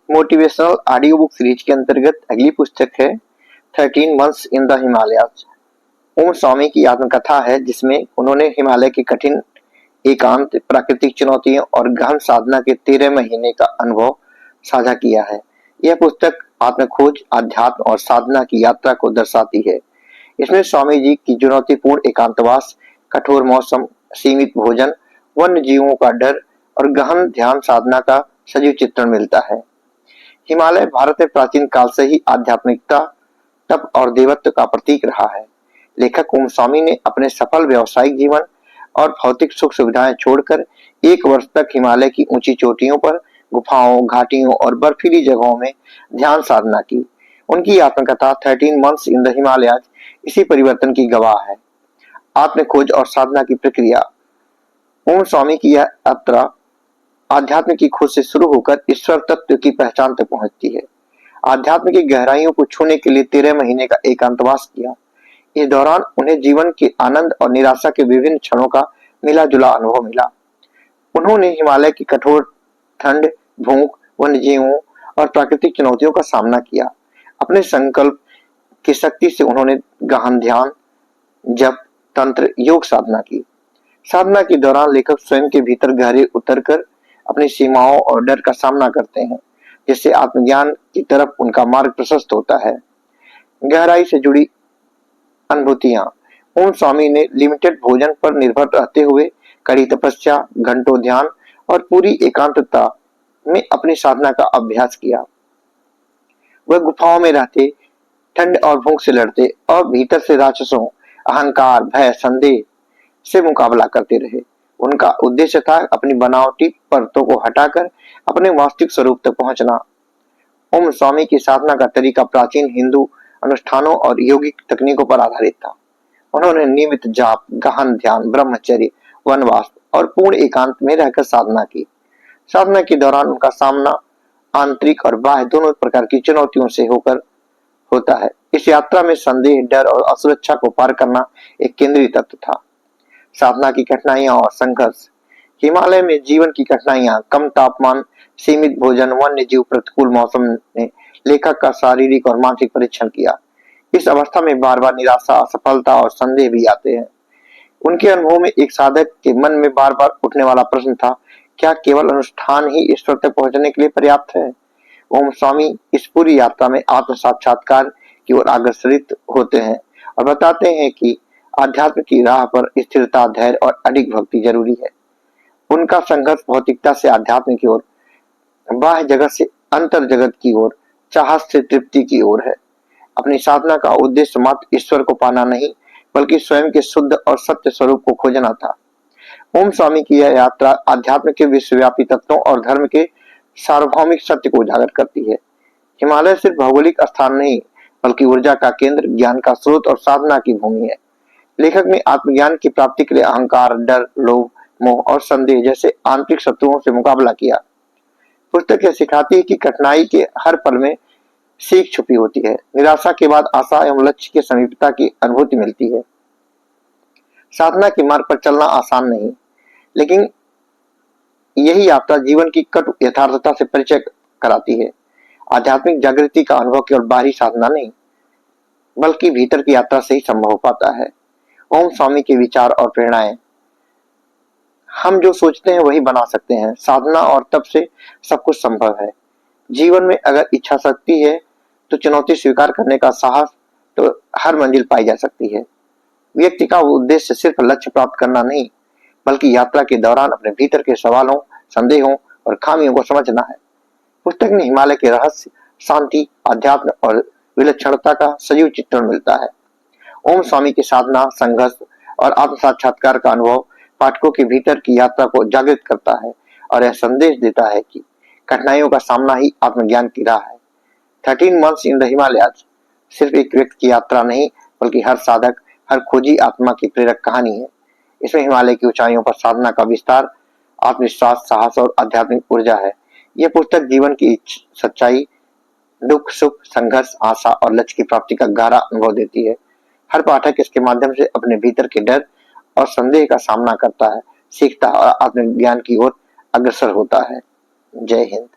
Motivational audio book series के अंतर्गत अगली पुस्तक है 13 मंथ्स इन द हिमालयाज। ओम स्वामी की आत्मकथा है जिसमें उन्होंने हिमालय के कठिन एकांत, प्राकृतिक चुनौतियों और गहन साधना के 13 महीने का अनुभव साझा किया है। यह पुस्तक आत्मखोज, अध्यात्म और साधना की यात्रा को दर्शाती है। इसमें स्वामी जी की चुनौतीपूर्ण एकांतवास, कठोर मौसम, सीमित भोजन, वन्य जीवों का डर और गहन ध्यान साधना का सजीव चित्रण मिलता है। हिमालय भारत में प्राचीन काल से ही आध्यात्मिकता, तप और देवत्व का प्रतीक रहा है। लेखक ओम स्वामी ने अपने सफल व्यावसायिक जीवन और भौतिक सुख सुविधाएं छोड़कर 1 वर्ष तक हिमालय की ऊंची चोटियों पर, गुफाओं, घाटियों और बर्फीली जगहों में ध्यान साधना की। उनकी आत्मकथा 13 मंथ्स इन द हिमालयाज इसी परिवर्तन की गवाह है। आत्मखोज और साधना की प्रक्रिया। ओम स्वामी की यह यात्रा आध्यात्म की खोज से शुरू होकर ईश्वर तत्व की पहचान तक पहुंचती है। आध्यात्म की गहराइयों को छूने के लिए 13 महीने का एकांतवास किया। इस दौरान उन्हें जीवन के आनंद और निराशा के विभिन्न क्षणों का मिला जुला अनुभव मिला। उन्होंने हिमालय की कठोर ठंड, भूख, वन्यजीवों और प्राकृतिक चुनौतियों का सामना किया। अपने संकल्प की शक्ति से उन्होंने गहन ध्यान, जप, तंत्र, योग साधना की। साधना के दौरान लेखक स्वयं के भीतर गहरे उतरकर अपनी सीमाओं और डर का सामना करते हैं, जिससे आत्मज्ञान की तरफ उनका मार्ग प्रशस्त होता है। गहराई से जुड़ी अनुभूतियां। ओम स्वामी ने लिमिटेड भोजन पर निर्भर रहते हुए कड़ी तपस्या, घंटों ध्यान और पूरी एकांतता में अपनी साधना का अभ्यास किया। वह गुफाओं में रहते, ठंड और भूख से लड़ते और भीतर से राक्षसों, अहंकार, भय, संदेह से मुकाबला करते रहे। उनका उद्देश्य था अपनी बनावटी परतों को हटाकर अपने वास्तविक स्वरूप तक पहुंचना। ओम स्वामी की साधना का तरीका प्राचीन हिंदू अनुष्ठानों और योगिक तकनीकों पर आधारित था। उन्होंने नियमित जाप, गहन ध्यान, ब्रह्मचर्य, वनवास और पूर्ण एकांत में रहकर साधना की। साधना के दौरान उनका सामना आंतरिक और बाह्य दोनों प्रकार की चुनौतियों से होकर होता है। इस यात्रा में संदेह, डर और असुरक्षा को पार करना एक केंद्रीय तत्व था। साधना की कठिनाइयां और संघर्ष। हिमालय में जीवन की कठिनाइयां, कम तापमान, सीमित भोजन, वन्य जीव, प्रतिकूल मौसम ने लेखक का शारीरिक और मानसिक परीक्षण किया। इस अवस्था में बार बार निराशा, असफलता और संदेह भी आते हैं। उनके अनुभव में एक साधक के मन में बार बार उठने वाला प्रश्न था, क्या केवल अनुष्ठान ही ईश्वर तक पहुंचने के लिए पर्याप्त है? ओम स्वामी इस पूरी यात्रा में आत्म साक्षात्कार की ओर अग्रसरित होते हैं और बताते हैं कि आध्यात्म की राह पर स्थिरता, धैर्य और अडिग भक्ति जरूरी है। उनका संघर्ष भौतिकता से आध्यात्म की ओर, बाह्य जगत से अंतर जगत की ओर, चाहत से तृप्ति की ओर है। अपनी साधना का उद्देश्य मात्र ईश्वर को पाना नहीं, बल्कि स्वयं के शुद्ध और सत्य स्वरूप को खोजना था। ओम स्वामी की यह यात्रा आध्यात्म के विश्वव्यापी तत्वों और धर्म के सार्वभौमिक सत्य को उजागर करती है। हिमालय सिर्फ भौगोलिक स्थान नहीं, बल्कि ऊर्जा का केंद्र, ज्ञान का स्रोत और साधना की भूमि है। लेखक ने आत्मज्ञान की प्राप्ति के लिए अहंकार, डर, लोभ, मोह और संदेह जैसे आंतरिक शत्रुओं से मुकाबला किया। पुस्तक यह सिखाती है कि कठिनाई के हर पल में सीख छुपी होती है। निराशा के बाद आशा एवं लक्ष्य की समीपता की अनुभूति मिलती है। साधना के मार्ग पर चलना आसान नहीं, लेकिन यही यात्रा जीवन की कटु यथार्थता से परिचय कराती है। आध्यात्मिक जागृति का अनुभव केवल बाहरी साधना नहीं, बल्कि भीतर की यात्रा से ही संभव हो पाता है। ओम स्वामी के विचार और प्रेरणाएं। हम जो सोचते हैं वही बना सकते हैं। साधना और तप से सब कुछ संभव है। जीवन में अगर इच्छा शक्ति है तो चुनौती स्वीकार करने का साहस, तो हर मंजिल पाई जा सकती है। व्यक्ति का उद्देश्य सिर्फ लक्ष्य प्राप्त करना नहीं, बल्कि यात्रा के दौरान अपने भीतर के सवालों, संदेहों और खामियों को समझना है। पुस्तक में हिमालय के रहस्य, शांति, अध्यात्म और विलक्षणता का सजीव चित्रण मिलता है। ओम स्वामी की साधना, संघर्ष और आत्म साक्षात्कार का अनुभव पाठकों के भीतर की यात्रा को जागृत करता है और यह संदेश देता है कि कठिनाइयों का सामना ही आत्मज्ञान की राह है। 13 मंथ्स इन द हिमालयाज सिर्फ एक व्यक्ति की यात्रा नहीं, बल्कि हर साधक, हर खोजी आत्मा की प्रेरक कहानी है। इसमें हिमालय की ऊंचाइयों पर साधना का विस्तार, आत्मविश्वास, साहस और आध्यात्मिक ऊर्जा है। यह पुस्तक जीवन की सच्चाई, दुख, सुख, संघर्ष, आशा और लक्ष्य की प्राप्ति का गहरा अनुभव देती है। हर पाठक इसके माध्यम से अपने भीतर के डर और संदेह का सामना करता है, सीखता है और आत्मज्ञान की ओर अग्रसर होता है। जय हिंद।